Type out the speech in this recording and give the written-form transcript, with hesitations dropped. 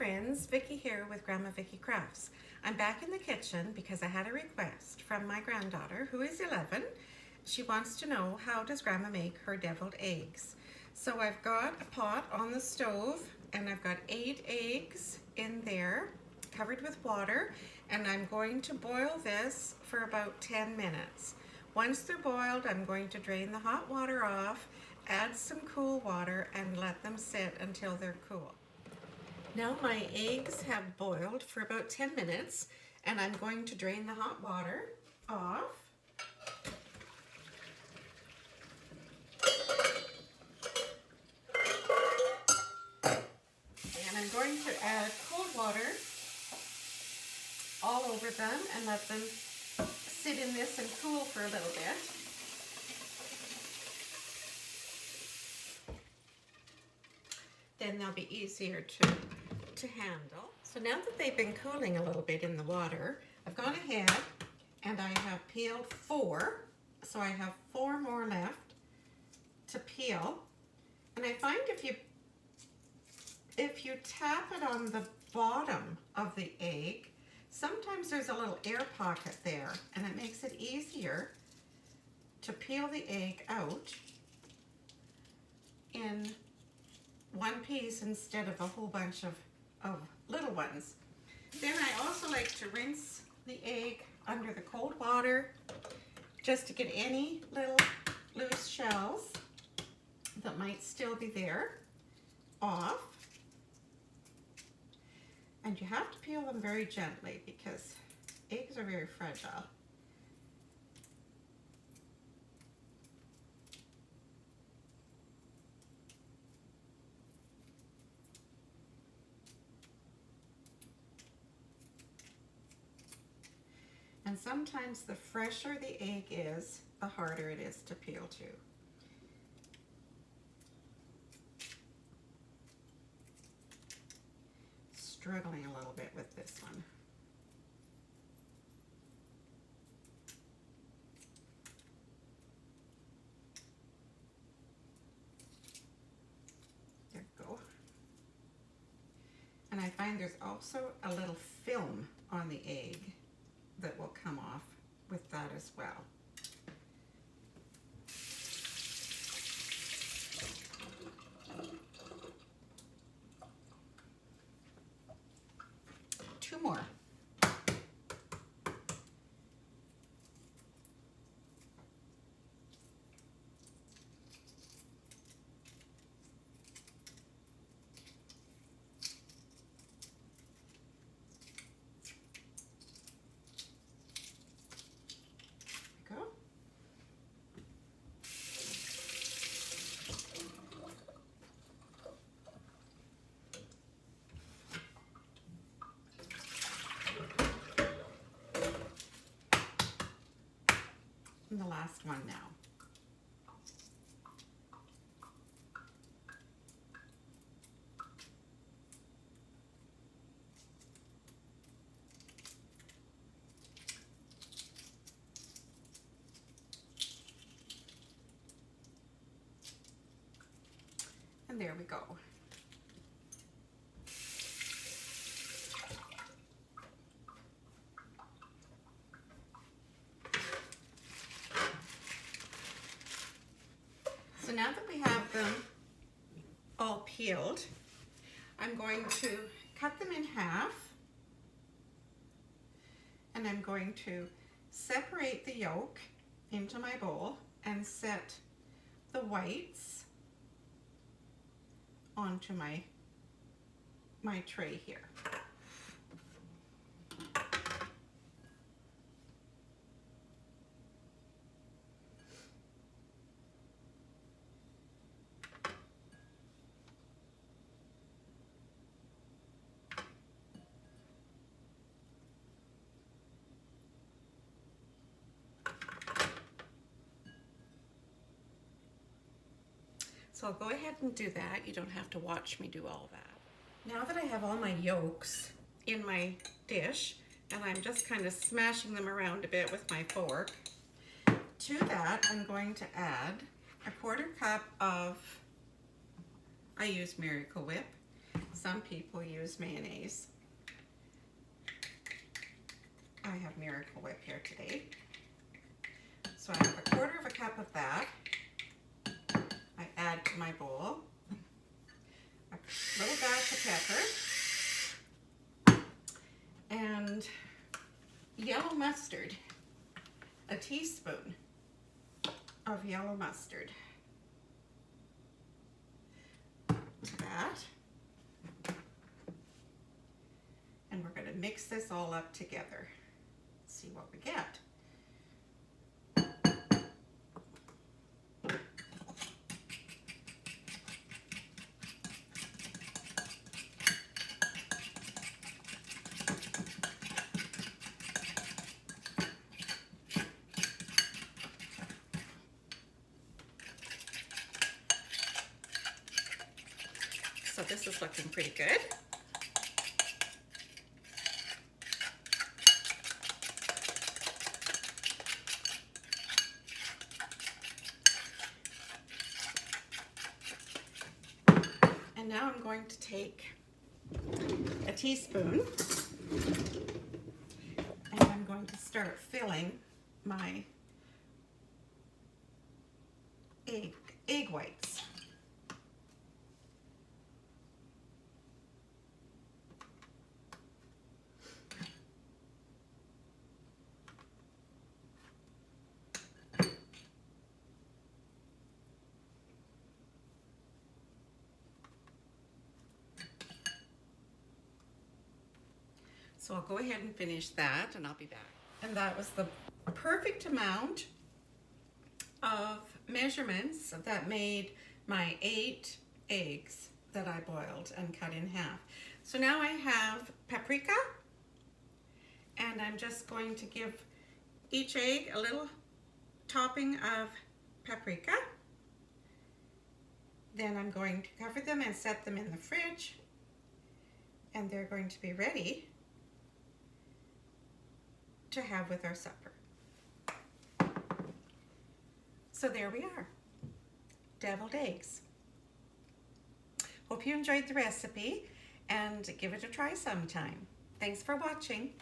friends, Vicki here with Grandma Vicki Crafts. I'm back in the kitchen because I had a request from my granddaughter who is 11. She wants to know, how does Grandma make her deviled eggs? So I've got a pot on the stove and I've got 8 eggs in there covered with water, and I'm going to boil this for about 10 minutes. Once they're boiled, I'm going to drain the hot water off, add some cool water, and let them sit until they're cool. Now my eggs have boiled for about 10 minutes, and I'm going to drain the hot water off. And I'm going to add cold water all over them and let them sit in this and cool for a little bit. Then they'll be easier to handle. So now that they've been cooling a little bit in the water, I've gone ahead and I have peeled 4. So I have 4 more left to peel. And I find if you tap it on the bottom of the egg, sometimes there's a little air pocket there, and it makes it easier to peel the egg out in one piece instead of a whole bunch of little ones. Then I also like to rinse the egg under the cold water just to get any little loose shells that might still be there off. And you have to peel them very gently because eggs are very fragile. And sometimes the fresher the egg is, the harder it is to peel too. Struggling a little bit with this one. There we go. And I find there's also a little film on the egg that will come off with that as well. More. There we go. And the last one now. And there we go. So now that we have them all peeled, I'm going to cut them in half, and I'm going to separate the yolk into my bowl and set the whites onto my tray here. So I'll go ahead and do that. You don't have to watch me do all that. Now that I have all my yolks in my dish, and I'm just kind of smashing them around a bit with my fork, to that I'm going to add a 1/4 cup of, I use Miracle Whip, Some people use mayonnaise. I have Miracle Whip here today. So I have a quarter of a cup of that. I add to my bowl a little dash of pepper and yellow mustard, a teaspoon of yellow mustard to that. And we're going to mix this all up together. See what we get. So this is looking pretty good. And now I'm going to take a teaspoon and I'm going to start filling my egg whites. So I'll go ahead and finish that and I'll be back. And that was the perfect amount of measurements that made my 8 eggs that I boiled and cut in half. So now I have paprika, and I'm just going to give each egg a little topping of paprika. Then I'm going to cover them and set them in the fridge, and they're going to be ready to have with our supper. So there we are, deviled eggs. Hope you enjoyed the recipe and give it a try sometime. Thanks for watching.